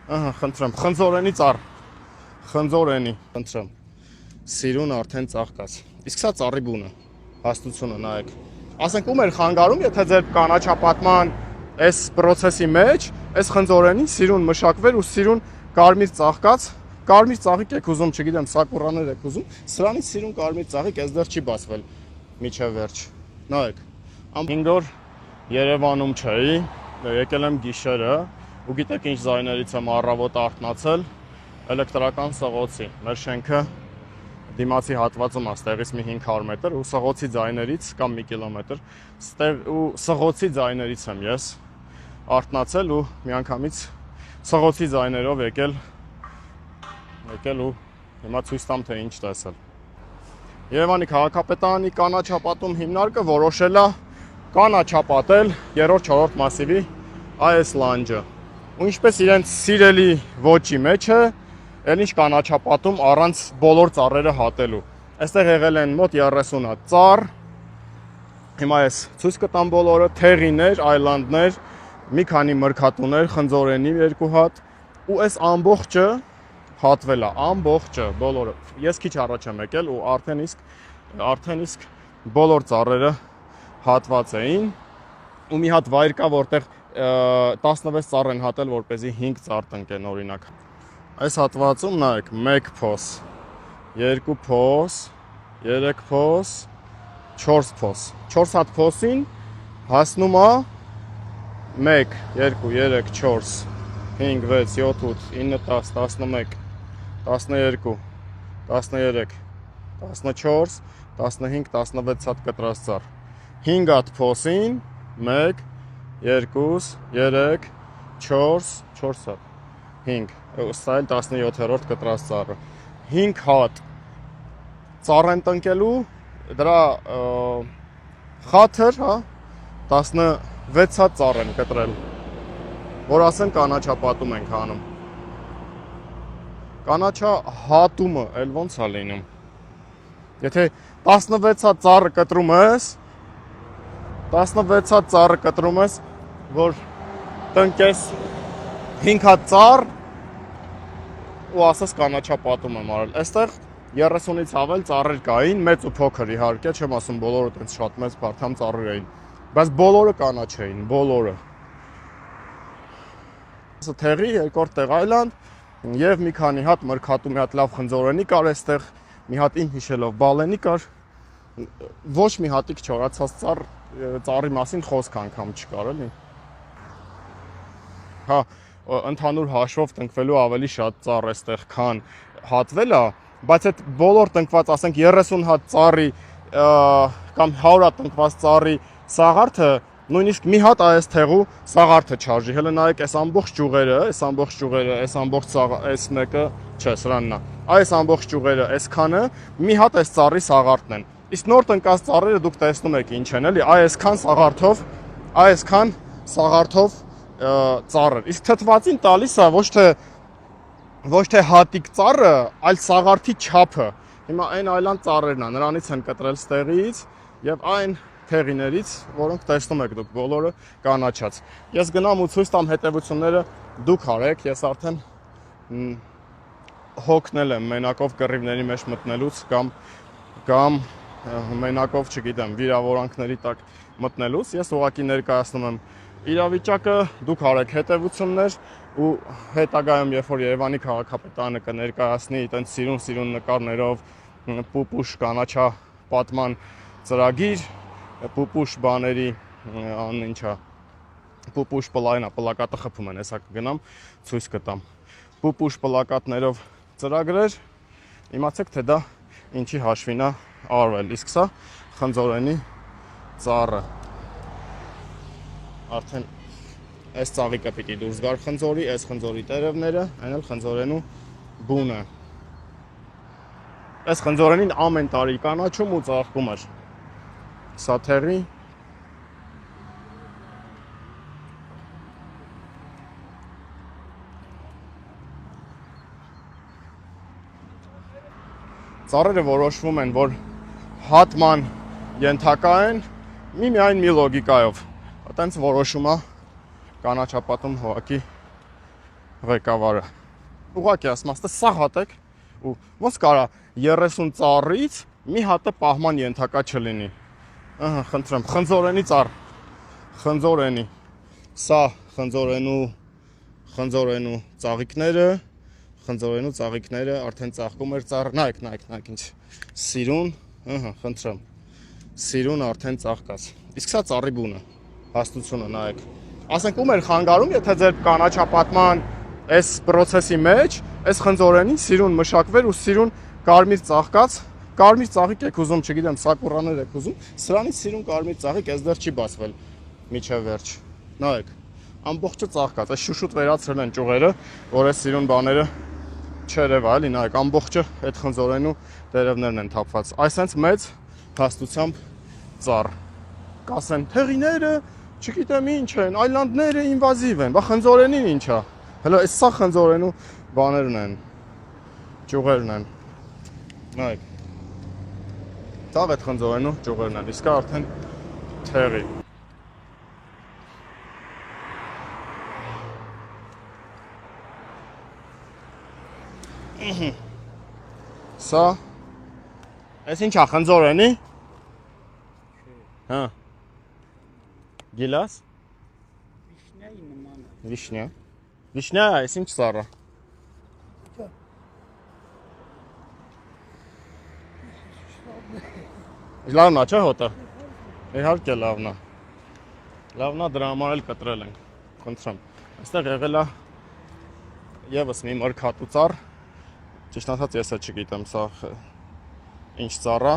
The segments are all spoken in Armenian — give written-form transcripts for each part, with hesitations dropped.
Ահա, խնդրեմ, խնձորենի ծառ։ Խնձորենի, խնդրեմ։ Սիրուն արդեն ծաղկած։ Իսկ սա ծառի բունը։ Հաստությունը նայեք։ Ասենք ում էր խանգարում, եթե ձեր կանաչապատման այս process-ի մեջ այս խնձորենի սիրուն մշակվեր ու սիրուն կարմիր ծաղկած, կարմիր ծաղիկ եք ուզում, չգիտեմ, սակուրաներ եք ուզում, սրանից սիրուն կարմիր ծաղիկ այս դեռ չի բացվել միջև վերջ։ Նայեք։ 5 օր Երևանում չէի, եկել եմ գիշերը, ու գիտեք ինչ ձայներից եմ առավոտ արթնացել, էլեկտրական սղոցի, մեր շենքը դիմացի հատվածում է, ստեղից մի 500 մետր ու սղոցի ձայներից կամ 1 կիլոմետր, ու սղոցի ձայներից եմ ես արթնացել ու միանգամից սղոցի ձայներով եկել ու հիմա ցույց տամ թե ինչ տեսել։ Երևանի քաղաքապետարանի կանաչապատում հիմնարկը որոշել է կանաչապատել 3-4 մասիվի այս լանջը։ Ու ինչպես իրենց սիրելի ոճի մեջ է, էլ ինչ կանաչապատում առանց բոլոր ծառերը հատելու։ Այստեղ եղել են մոտ 30 հատ ծառ։ Հիմա ես ցույց կտամ բոլորը, թեղիներ, այլանդներ, մի քանի մրգատուներ, խնձորենի 2 հատ, ու այս ամբողջը հատվել է, ամբողջը, բոլորը։ Ես քիչ առաջ եմ եկել ու արդեն իսկ բոլոր ծառերը հատված էին, ու մի հատ վայր կա, որտեղ 16 ծառ են հատել, որպեսզի 5 ծառ տնկեն օրինակ։ Այս հատվածում նայեք 1 փոս, 2 փոս, 3 փոս, 4 փոս։ 4 հատ փոսին հասնում է 1, 2, 3, 4, 5, 6, 7, 8, 9, 10, 11, 12, 13, 14, 15, 16 հատ կտրած ծառ։ 5 հատ փոսին 1, 2, 3, 4 հատ, 5, սա էլ 17-րդ կտրած ծառը։ 5 հատ ծառ են տնկելու, դրա խաթր, հա, 16 հատ ծառ են կտրել, որ ասեն կանաչապատում ենք անում։ Կանաչահատումը էլ ոնց է լինում։ Եթե 16 հատ ծառը կտրում ես, որ տնկես 5 հատ ծառ ու ասես կանաչապատում եմ արել։ Այստեղ 30-ից ավել ծառեր կային, մեծ ու փոքր իհարկե, չեմ ասում բոլորը տենց շատ մեծ բարդամ ծառեր էին, բայց բոլորը կանաչ էին, բոլորը։ Սա թեղի, երկրորդ տեղ այլանդ եւ մի քանի հատ մրգատու, մի հատ լավ խնձորենի կար այստեղ, մի հատ իմ հիշելով բալենի կար, ոչ մի հատիկ չորացած ծառի մասին խոսք անգամ չկար, էլի։ Հա, ընդհանուր հաշվով տնկվելու ավելի շատ ծառ այստեղ քան հատվել է, բայց այդ բոլոր տնկված, ասենք 30 հատ ծառի կամ 100 հատ տնկված ծառի սաղարթը նույնիսկ մի հատ այս թեղու սաղարթը չարժի։ Հələ նայեք, այս ամբողջ ճյուղերը, այս ամբողջ այս մեկը, չէ, սրանն է։ Այս ամբողջ ճյուղերը, այսքանը մի հատ այս ծառի սաղարթն են։ Իսկ նոր տնկած ծառերը դուք տեսնում եք ինչ են, էլի, այսքան սաղարթով ծառեր։ Իսկ թթվածին տալիս է ոչ թե հատիկ ծառը, այլ սաղարթի չափը։ Հիմա այն այլան ծառերն է, նրանից են կտրել ստեղից եւ այն թեղիներից, որոնք տեսնում եք դուք բոլորը կանաչած։ Ես գնամ ու ցույց տամ հետևությունները դուք արեք, ես արդեն հոգնել եմ մենակով կռիվների մեջ մտնելուց կամ մենակով, չգիտեմ, վիրավորանքների տակ մտնելուց, ես ուղղակի ներկայացնում եմ իրավիճակը, դուք արեք հետևություններ ու հետագայում, երբ որ Երևանի քաղաքապետարանը կներկայացնի այդպես սիրուն նկարներով պուպուշ կանաչապատման ծրագիր, պուպուշ բաների, ինչա, պուպուշ պլակատը խփում են, հեսա կգնամ, ցույց կտամ։ Պուպուշ պլակատներով ծրագրեր, իմացեք թե դա ինչի հաշվին է արվել, իսկ սա խնձորենի ծառը։ Արդեն այս ծաղիկը պիտի դուրս գար խնձորի, այս խնձորի տերևները, այն էլ խնձորենու բունը։ Այս խնձորենին ամեն տարի կանաչում ու ծաղկում էր։ Սա թերի։ Ծառերը որոշվում են, որ հատման ենթակա են միայն մի լոգիկայով։ Այտենց որոշում է կանաչապատում հողակի ղեկավարը։ Ուղղակի ասում ասա սա հատեք ու ոնց կարա 30 ծառից մի հատը պահման ենթակա չլինի։ Ահա, խնդրեմ, խնձորենի ծառ, խնձորենի։ Սա խնձորենու ծաղիկները, արդեն ծաղկում էր ծառ։ Նայեք ինչ սիրուն, ահա, խնդրեմ։ Սիրուն արդեն ծաղկած։ Իսկ սա ծառի բունը, հաստությունը նայեք։ Ասենք ում էր խանգարում, եթե ձեր կանաչապատման այս process-ի մեջ այս խնձորենին սիրուն մշակվեր ու սիրուն կարմիր ծաղկած, կարմիր ծաղիկ եք ուզում, չգիտեմ, սակուրաներ եք ուզում, սրանից սիրուն կարմիր ծաղիկ այս դեռ չի բացվել միջև վերջ։ Նայեք, ամբողջը ծաղկած, այս շուշուտ վերացրել են ճյուղերը, որ այս սիրուն բաները չերևա, էլի, նայեք, ամբողջը այդ խնձորենու տերևներն են թափված։ Այսենց մեծ հաստությամբ ծառ։ Կասեն, թեղիները, չգիտեմ ինչ են, այլանդները ինվազիվ են, բա խնձորենին ինչա։ Հələ այս սա խնձորենու բաներն են, ճյուղերն են։ Նայեք։ Ցավ այդ խնձորենու ճյուղերն են, իսկ արդեն թեղի։ Սա այս ինչա խնձորենի։ Հա։ Գիլաս։ Վիշնյայի նման է։ Վիշնյա։ Վիշնյա, այս ինչ ծառ է։ Լավն է, չէ՞ հոտը։ Իհարկե լավն է։ Լավն է, դրա համար էլ կտրել ենք։ Խնդրեմ։ Այստեղ եղել է եւս մի մրգատու ծառ։ Ճիշտ ասած ես էլ չգիտեմ սա ինչ ծառ է,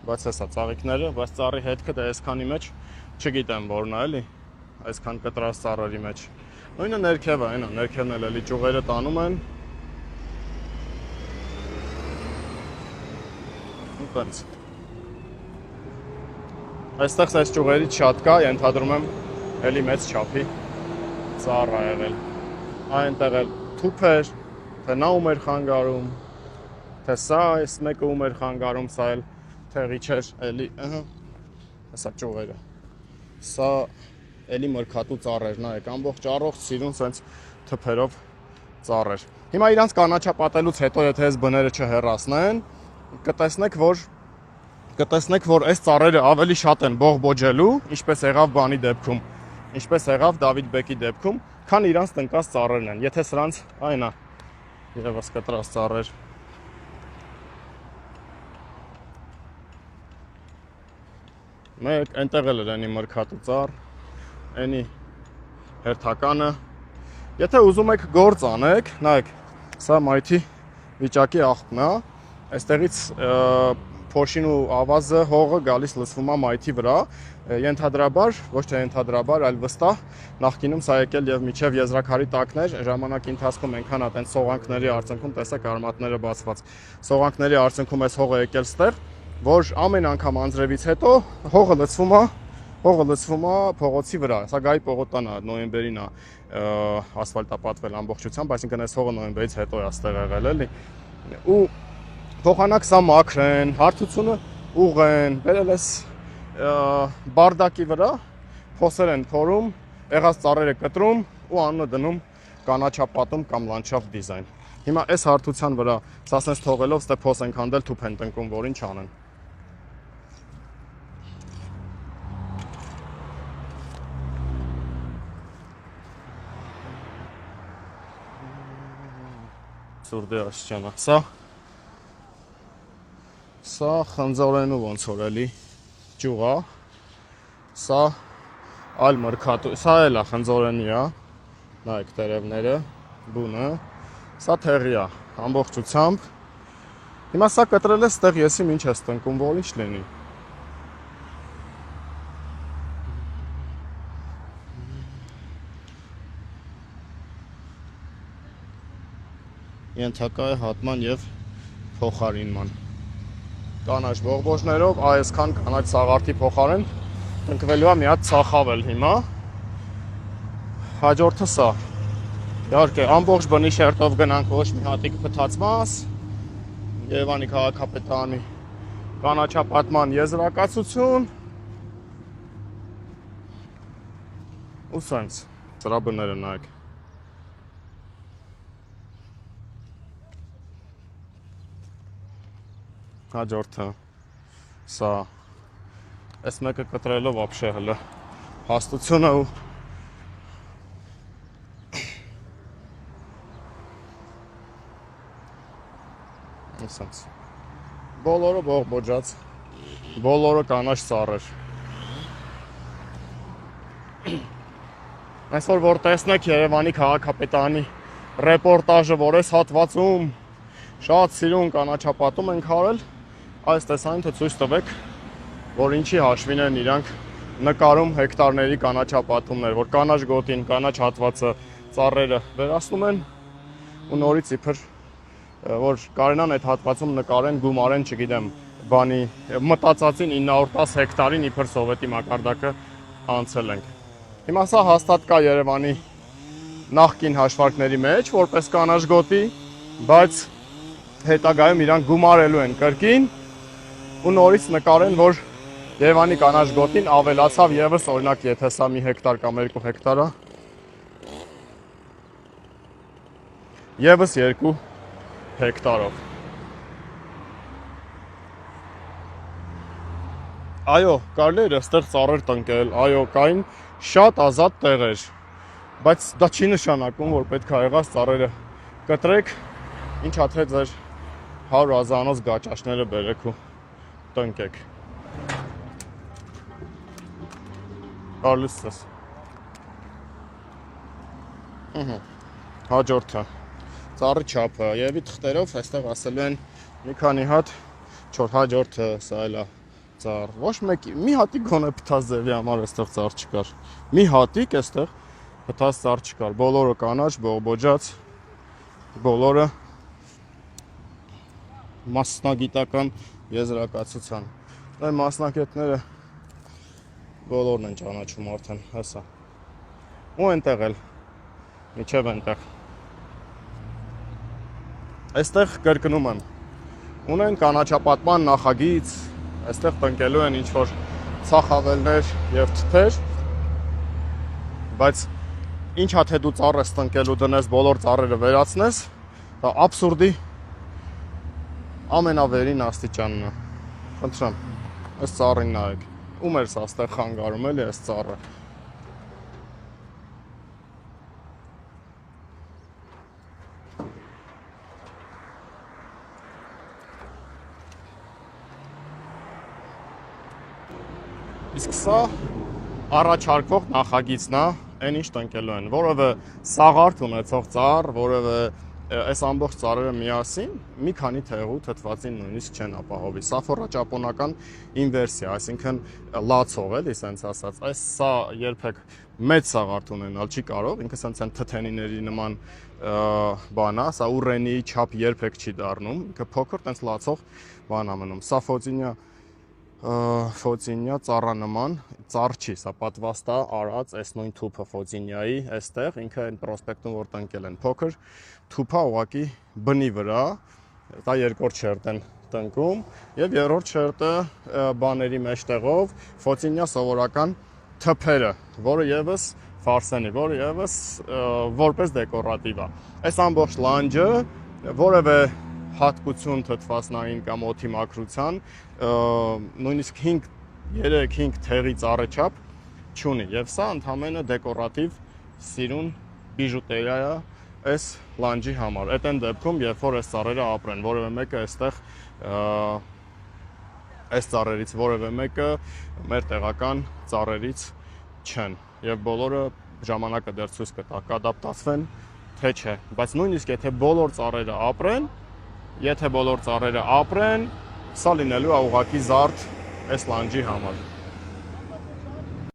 բայց հեսա ծաղիկները, բայց ծառի հետքը դա այսքանի մեջ չգիտեմ որն է, էլի, այսքան կտրած ծառերի մեջ։ Նույնը ներքևը, այնա, ներքևն էլ էլի ճյուղերը տանում են։ Ուտենց։ Այստեղ այս ճյուղերից շատ կա, ենթադրում եմ էլի մեծ չափի ծառ է եղել։ Այնտեղ էլ թուփ էր, թե նա ում էր խանգարում, թե սա այս մեկը ում էր խանգարում, սա էլ թեղի չէր, էլի, ըհը, հեսա ճյուղերը։ Սա էլի մրգատու ծառ էր, նայեք, ամբողջ առողջ սիրուն սենց թփերով ծառ էր։ Հիմա իրանց կանաչապատելուց հետո, եթե այս բները չհեռացնեն, կտեսնեք, որ այս ծառերը ավելի շատ են բողբոջելու, ինչպես եղավ բանի դեպքում, ինչպես եղավ Դավիթ Բեկի դեպքում, քան իրանց տնկած ծառերն են։ Եթե սրանց այնա Եվս կտրած ծառեր։ Մեկ այնտեղ էլ էր այնի մրգատու ծառ, այնի հերթականը։ Եթե ուզում եք գործ անեք, նայեք, սա մայթի վիճակի աղբն է, այստեղից փոշին ու ավազը հողը գալիս լցվում է մայթի վրա, ենթադրաբար, ոչ թե ենթադրաբար, այլ վստահ, նախկինում սա եկել եւ միջև եզրակարի տակներ, ժամանակի ընթացքում այնքան է տենց սողանքների արդյունքում տեսեք արմատները բացված։ Սողանքների արդյունքում այս հողը եկել ստեղ, որ ամեն անգամ անձրևից հետո հողը լցվում է փողոցի վրա։ Սա Գայի պողոտան է, նոյեմբերին է ասֆալտապատվել ամբողջությամբ, այսինքն այս հողը նոյեմբերից հետո է այստեղ եղել, էլի։ Ու փոխանակ սա մաքր են, հարթությունը ուղղեն, բերել ես բարդակի վրա, փոսեր են փորում, եղած ծառերը կտրում ու անունը դնում կանաչապատում կամ լանդշաֆտ դիզայն։ Հիմա այս հարթության վրա սա սենց թողելով ստե փոս են քանդել, թուփ են տնկում, որ ինչ անեն։ Սուրդի աշճանա, սա խնձորենու ոնց որ էլի ճյուղ է, սա այլ մրգատու, սա էլ է խնձորենի է, նայեք տերևները, բունը, սա թեղի է, ամբողջությամբ։ Հիմա սա կտրել է ստեղ եսիմ ինչ ես տնկում, որ ինչ լինի։ Ենթակա է հատման և փոխարինման։ Կանաչ բողբոջներով, այսքան կանաչ սաղարթի փոխարեն տնկվելու է մի հատ ծախավել հիմա։ Հաջորդը սա։ Իհարկե, ամբողջ բնի շերտով գնանք ոչ մի հատիկ փթացված, Երևանի քաղաքապետարանի կանաչապատման եզրակացություն։ Ու սենց, սրա բները նայեք։ Հաջորդը սա այս մեկը կտրելով вообще հələ հաստությունը ու ասած բոլորը բողբոջած բոլորը կանաչ ծառեր այսօր որ տեսնեք Երևանի քաղաքապետարանի ռեպորտաժը որ այս հատվածում շատ սիրուն կանաչապատում ենք արել այս տեսանյութը ցույց տվեք որ ինչի հաշվին են իրանք նկարում հեկտարների կանաչապատումներ որ կանաչ գոտին կանաչ հատվածը ծառերը վերացնում են ու նորից իբր որ կարենան այդ հատվածում նկարեն գումարեն չգիտեմ բանի մտածածին 910 հեկտարին իբր սովետի մակարդակը անցել ենք հիմա սա հաստատ կա Երևանի նախկին հաշվարկների մեջ որպես կանաչ գոտի բայց հետագայում իրանք գումարելու են կրկին ու նորից նկարեն որ Երևանի կանաչ գոտին ավելացավ եւս օրինակ եթե սա մի հեկտար կամ 2 հեկտար է եւս 2 հեկտարով այո կարելի էր այստեղ ծառեր տնկել այո կային շատ ազատ տեղեր բայց դա չի նշանակում որ պետք է եղած ծառերը կտրեք ինչա թե ձեր 100 հազարանոց գաճաճները բերեք ու տնկեք Կարլիսս հաջորդը ծառի չափը եւի թղթերով այստեղ ասելու են մի քանի հատ 4 հաջորդը սա էլա ծառ ոչ մեկի մի հատիկ գոնե փթած ձևի համար այստեղ ծառ չկար մի հատիկ այստեղ փթած ծառ չկար բոլորը կանաչ բողբոջած բոլորը մասնագիտական եզրակացության այ մասնակիցները բոլորն են ճանաչում արդեն հեսա ու այնտեղ էլ միջև այնտեղ այստեղ կրկնում եմ ունեն կանաչապատման նախագիծ այստեղ տնկելու են ինչ-որ ցախավելներ եւ թթեր բայց ինչա թե դու ծառ ես տնկելու դնես բոլոր ծառերը վերացնես դա աբսուրդի ամենավերին աստիճանն է խնդրեմ այս ծառին նայեք ում էր սա այստեղ խանգարում էլի այս ծառը իսկ սա առաջարկող նախագիծն է այն ինչ տնկելու են որովը սաղարթ ունեցող ծառ որովը այս ամբողջ ծառերը միասին մի քանի թեղու թթվածին նույնիսկ չեն ապահովի սա ֆորաճապոնական ինվերսիա այսինքն լացով էլի սենց ասած այս սա երբեք մեծ սաղարթ ունենալ չի կարող ինքը սենց են թթենիների նման բան է սա ուրենի չափ երբեք չի դառնում ինքը փոքր տենց լացող բան է մնում սա ֆոծինյա ծառանման ծառ չի, սա պատվաստ է արած այս նույն թուփը ֆոծինյայի այստեղ ինքը այն պրոսպեկտում որ տնկել են փոքր թուփը ուղակի բնի վրա դա երկրորդ շերտ են տնկում եւ երրորդ շերտը բաների մեջտեղով ֆոծինյա սովորական թփերը որը եւս ֆարսենի որը եւս որպես դեկորատիվ է այս ամբողջ լանջը որևէ հատկություն թթվածնային կամ օդի մաքրության նույնիսկ 3-5 թեղի ծառը չափ չունի եւ սա ընդհանրապես դեկորատիվ սիրուն բիժուտերիա է այս լանջի համար այդ այն դեպքում երբ որ այս ծառերը ապրեն որևէ մեկը այստեղ այս ծառերից որևէ մեկը մեր տեղական ծառերից չեն եւ բոլորը ժամանակը դեռ ցույց կտա կադապտացվեն թե չէ բայց նույնիսկ եթե բոլոր ծառերը ապրեն եթե բոլոր ծառերը ապրեն, սա լինելու է ուղղակի զարդ այս լանջի համար։